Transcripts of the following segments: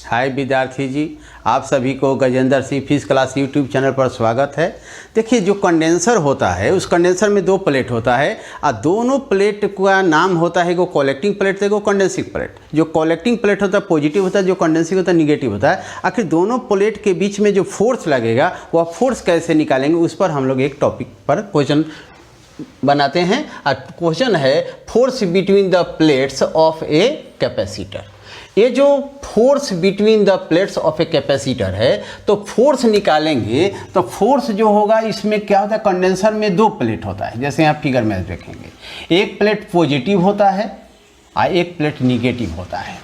हाय विद्यार्थी जी, आप सभी को Gajendra Singh physics class YouTube channel पर स्वागत है। देखिए, जो कंडेंसर होता है उस कंडेंसर में दो प्लेट होता है और दोनों प्लेट का नाम होता है, एगो कलेक्टिंग प्लेट एगो कंडेंसिंग प्लेट। जो कलेक्टिंग प्लेट होता है पॉजिटिव होता है, जो कंडेंसिंग होता है निगेटिव होता है। आखिर दोनों प्लेट के बीच में जो फोर्स लगेगा वह फोर्स कैसे निकालेंगे, उस पर हम लोग एक टॉपिक पर क्वेश्चन बनाते हैं। और क्वेश्चन है force between the plates of a capacitor. ये जो force between the plates of a capacitor है, तो फोर्स निकालेंगे तो फोर्स जो होगा इसमें क्या होता है, कंडेंसर में दो प्लेट होता है। जैसे यहाँ फिगर में देखेंगे, एक प्लेट पॉजिटिव होता है और एक प्लेट निगेटिव होता है।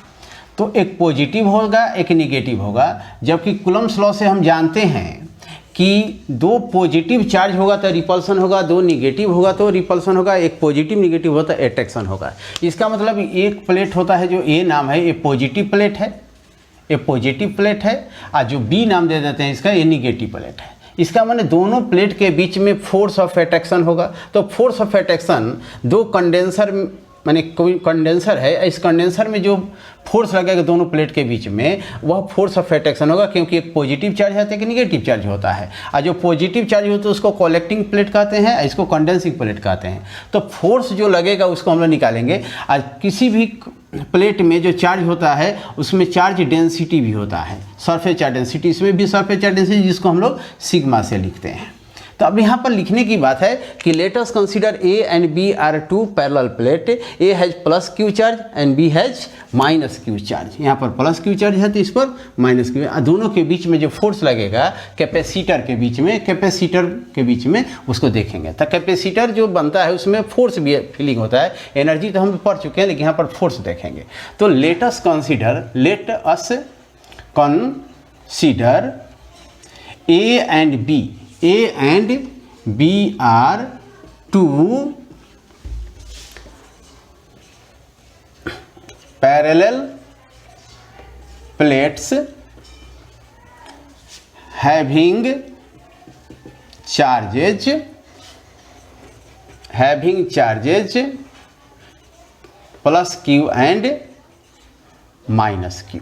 तो एक पॉजिटिव होगा एक निगेटिव होगा, जबकि कूलम्ब्स लॉ से हम जानते हैं कि दो पॉजिटिव चार्ज होगा तो रिपल्सन होगा, दो निगेटिव होगा तो रिपल्सन होगा, एक पॉजिटिव निगेटिव होता है अट्रैक्शन होगा। इसका मतलब एक प्लेट होता है जो ए नाम है, ये पॉजिटिव प्लेट है, ये पॉजिटिव प्लेट है, और जो बी नाम दे देते हैं इसका, ये निगेटिव प्लेट है। इसका माने दोनों प्लेट के बीच में फोर्स ऑफ अट्रैक्शन होगा। तो फोर्स ऑफ अट्रैक्शन दो कंडेंसर माने कोई कंडेंसर है, इस कंडेंसर में जो फोर्स लगेगा दोनों प्लेट के बीच में वह फोर्स ऑफ अट्रैक्शन होगा, क्योंकि एक पॉजिटिव चार्ज होता है कि निगेटिव चार्ज होता है। और जो पॉजिटिव चार्ज होता है उसको कलेक्टिंग प्लेट कहते हैं, इसको कंडेंसिंग प्लेट कहते हैं। तो फोर्स जो लगेगा उसको हम लोग निकालेंगे। और किसी भी प्लेट में जो चार्ज होता है उसमें चार्ज डेंसिटी भी होता है, सरफेस चार्ज डेंसिटी। इसमें भी सरफेस चार्ज डेंसिटी जिसको हम लोग सिग्मा से लिखते हैं। तो अब यहाँ पर लिखने की बात है कि let us consider A and B are two parallel plate. A has plus Q charge and B has minus Q charge. यहाँ पर प्लस क्यू चार्ज है तो इस पर माइनस क्यू। दोनों के बीच में जो फोर्स लगेगा कैपेसिटर के बीच में उसको देखेंगे। तो कैपेसिटर जो बनता है उसमें फोर्स भी फीलिंग होता है। एनर्जी तो हम पढ़ चुके हैं, लेकिन यहाँ पर फोर्स देखेंगे। तो let us consider A and B. A and B are two parallel plates having charges plus Q and minus Q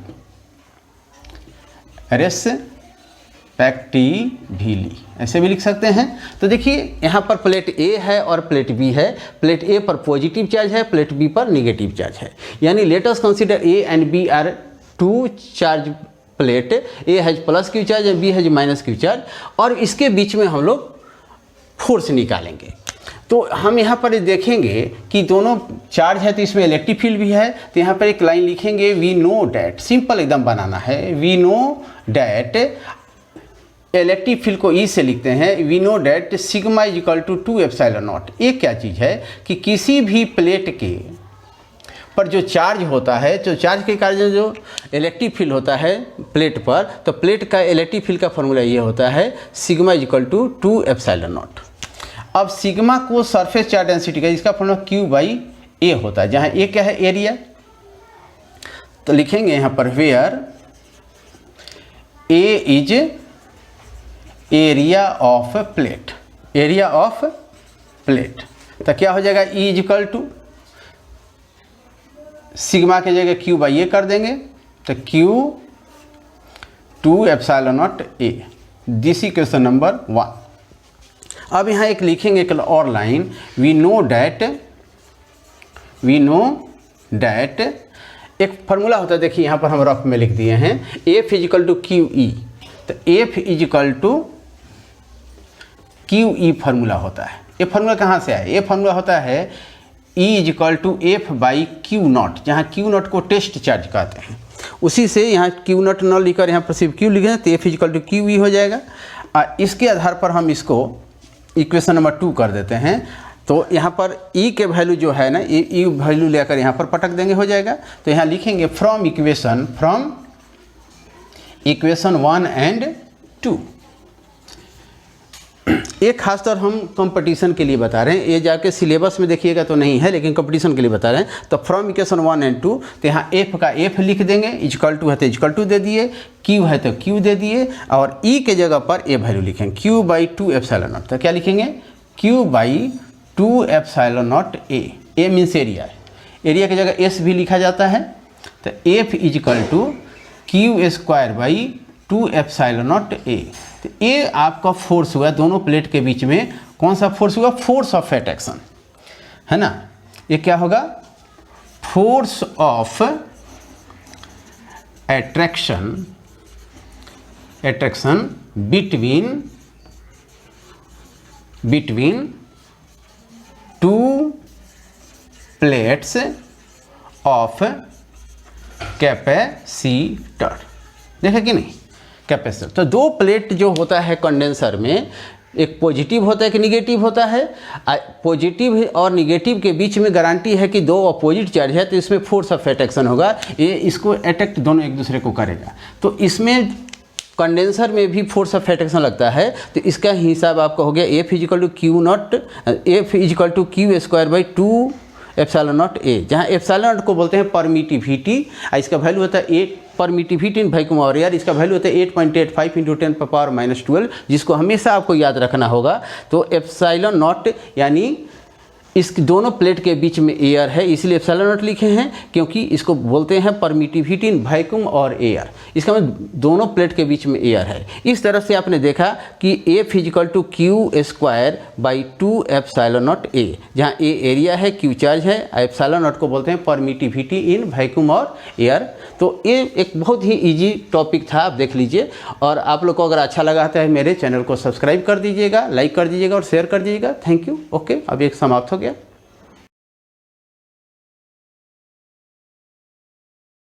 respectively, ऐसे भी लिख सकते हैं। तो देखिए यहाँ पर प्लेट ए है और प्लेट बी है। प्लेट ए पर पॉजिटिव चार्ज है, प्लेट बी पर निगेटिव चार्ज है। यानी let us consider A and B are two charge plate. A has plus Q charge and B has minus Q charge, और इसके बीच में हम लोग फोर्स निकालेंगे। तो हम यहाँ पर देखेंगे कि दोनों चार्ज है तो इसमें इलेक्ट्रिक फील्ड भी है। तो यहाँ पर एक लाइन लिखेंगे, वी नो डैट, सिंपल एकदम बनाना है। We know that, electric field को ई से लिखते हैं, we know that sigma is equal to 2 epsilon naught. ये क्या चीज़ है कि किसी भी प्लेट के पर जो चार्ज होता है, तो चार्ज के कारण जो इलेक्ट्रिक फील्ड होता है प्लेट पर, तो प्लेट का इलेक्ट्रिक फील्ड का फॉर्मूला ये होता है sigma is equal to 2 epsilon naught. अब सिग्मा को सरफेस चार्ज डेंसिटी का, इसका फॉर्मूला क्यू बाई ए होता है, जहाँ ए क्या है, एरिया। तो लिखेंगे यहाँ पर where A is area of plate, area of plate. तो क्या हो जाएगा, E is equal to sigma के जगह क्यू बाई ए कर देंगे, तो Q 2 epsilon naught A. This is question number 1। अब यहाँ एक लिखेंगे एक और लाइन, वी नो डैट एक फार्मूला होता है। देखिए यहाँ पर हम रफ में लिख दिए हैं, F is equal to Q E. तो F is equal to Q E formula होता है। ये फार्मूला कहाँ से आया, ये फार्मूला होता है E is equal to F by Q naught, जहाँ क्यू नॉट को टेस्ट चार्ज कहते हैं। उसी से यहाँ क्यू नॉट न लिखकर यहाँ पर सिर्फ क्यू लिखें तो F is equal to Q E हो जाएगा। और इसके आधार पर हम इसको इक्वेशन नंबर 2 कर देते हैं। तो यहाँ पर ई के वैल्यू जो है ना, ई वैल्यू लेकर यहाँ पर पटक देंगे, हो जाएगा। तो यहाँ लिखेंगे फ्रॉम इक्वेशन 1 एंड 2। एक खास तौर हम कंपटीशन के लिए बता रहे हैं, ये जाके सिलेबस में देखिएगा तो नहीं है, लेकिन कंपटीशन के लिए बता रहे हैं। तो फ्रॉम इक्वेशन 1 एंड 2, तो यहाँ एफ का एफ लिख देंगे, इक्वल टू है तो इक्वल टू दे दिए, क्यू है तो क्यू दे दिए, और ई के जगह पर ए वैल्यू लिखेंगे क्यू बाई 2 एप्सिलॉन नॉट। तो क्या लिखेंगे, Q by 2 epsilon naught A. A means area, area की जगह एस भी लिखा जाता है। तो F is equal to Q square by 2 epsilon naught A. तो ये आपका फोर्स हुआ दोनों प्लेट के बीच में। कौन सा फोर्स हुआ? फोर्स ऑफ अट्रैक्शन, है ना। ये क्या होगा? Force of attraction between two plates of capacitor. देखा कि नहीं? कैपेसिटर। तो दो प्लेट जो होता है कंडेंसर में, एक पॉजिटिव होता है कि निगेटिव होता है। पॉजिटिव और निगेटिव के बीच में गारंटी है कि दो अपोजिट चार्ज है, तो इसमें फोर्स ऑफ अट्रैक्शन होगा। ये इसको अट्रैक्ट दोनों एक दूसरे को करेगा। तो इसमें कंडेंसर में भी फोर्स ऑफ अट्रैक्शन लगता है। तो इसका हिसाब आपका हो गया F is equal to Q square by 2 epsilon naught A, जहाँ एप्सिलॉन नॉट को बोलते हैं परमिटिविटी। इसका वैल्यू होता है 8 परमिटिविटी इन वैक्यूम और एयर। इसका वैल्यू होता है 8.85 × 10⁻⁻12, जिसको हमेशा आपको याद रखना होगा। तो एप्सिलॉन नॉट यानी इस दोनों प्लेट के बीच में एयर है, इसलिए एप्सिलॉन नॉट लिखे हैं, क्योंकि इसको बोलते हैं परमिटिविटी इन वैक्यूम और एयर। इसका मतलब दोनों प्लेट के बीच में एयर है। इस तरह से आपने देखा कि F is equal to Q square by 2 epsilon naught A, जहाँ ए एरिया है, क्यू चार्ज है, एप्सिलॉन नॉट को बोलते हैं परमिटिविटी इन वैक्यूम और एयर। तो ये एक बहुत ही इजी टॉपिक था, आप देख लीजिए। और आप लोग को अगर अच्छा लगा तो मेरे चैनल को सब्सक्राइब कर दीजिएगा, लाइक कर दीजिएगा और शेयर कर दीजिएगा। Thank you. ओके, अब एक समाप्त हो